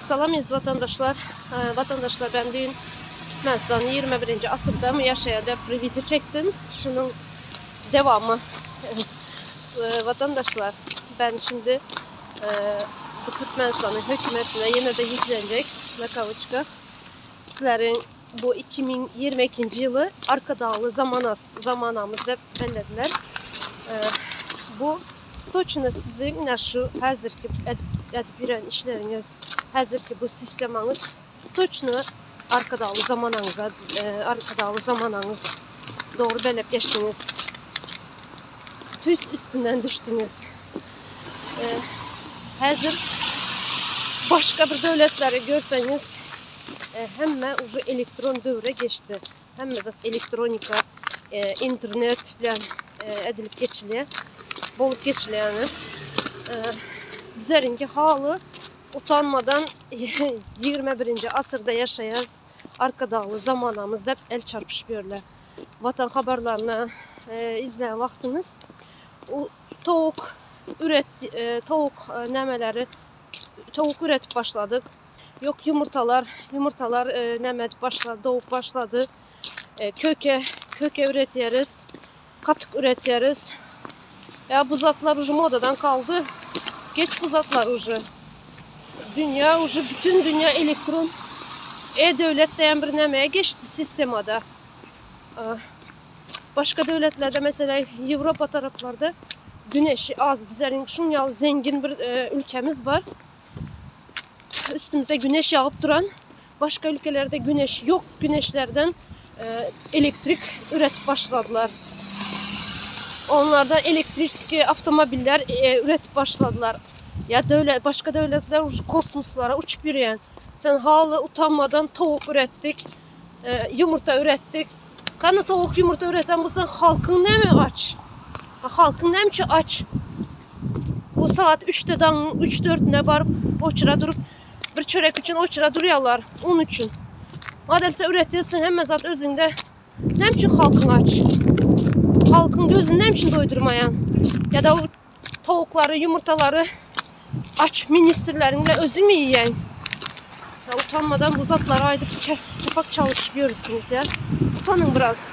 Salamayız vatandaşlar. Vatandaşlar, ben dün Türkmenistan'ın 21. asırda mı yaşayan bir video çektim. Şunun devamı. Vatandaşlar, ben şimdi bu Türkmenistan'ın hükümetine yine de yüzlenecek ve kavuşacak. Sizlerin bu 2022 yılı arka dağlı zamanımızda belirlediler. Bu точно sizin şu hazırki edip yürüyen işleriniz, hazırki bu sisteminiz точно arka dağlı zamanınız doğru belep geçtiniz. Tüs üstünden düştünüz. Hazır başka bir devletleri görseniz hemen ucu elektron devre geçti. Hemen zaten elektronika, internet bilen edilip geçiliyor. Bolup geçiliyor yani. Bizlerinki halı utanmadan 21. asırda yaşayaz arka dağlı zamanımızda hep el çarpışıyorlar. Vatan haberlerini izleyen vaktiniz tavuk üretip başladık. Yok yumurtalar nemet başladı, doğup başladı. Köke üretiyoruz, katık üretiyoruz. Ya bu zatlar ucu modadan kaldı. Geç bu zatlar ucu. Bütün dünya elektron devlet diyen bir nemeye geçti sistemada. Başka devletlerde mesela Avrupa taraflarda güneşi az. Bizlerin şunyalı zengin bir ülkemiz var. Üstümüze güneş yağıp duran, başka ülkelerde güneş yok. Güneşlerden elektrik üretip başladılar. Onlardan elektrikli otomobiller üretip başladılar. Ya başka devletler kosmoslara uçup yürüyen. Sen halı utanmadan tavuk ürettik, yumurta ürettik. Kanı tavuk yumurta üreten bu sen halkın ne mi aç? Halkın ne mi ki aç? Bu saat 3-4'üne varıp oçura durup bir çörek için oçura duruyorlar. Onun için. Madem sen üretiyorsun hemen zaten özünde ne için halkın aç? Halkın gözünü ne için doydurmayan? Ya da o tavukları, yumurtaları aç ministerlerinle özü mü yiyen? Ya utanmadan bu zatlara aydıp çapak çalışıyorsunuz ya. Utanın biraz.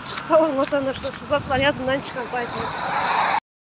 Sağ olun vatandaşlar, şu zatlar yadından çıkan. Bay bay.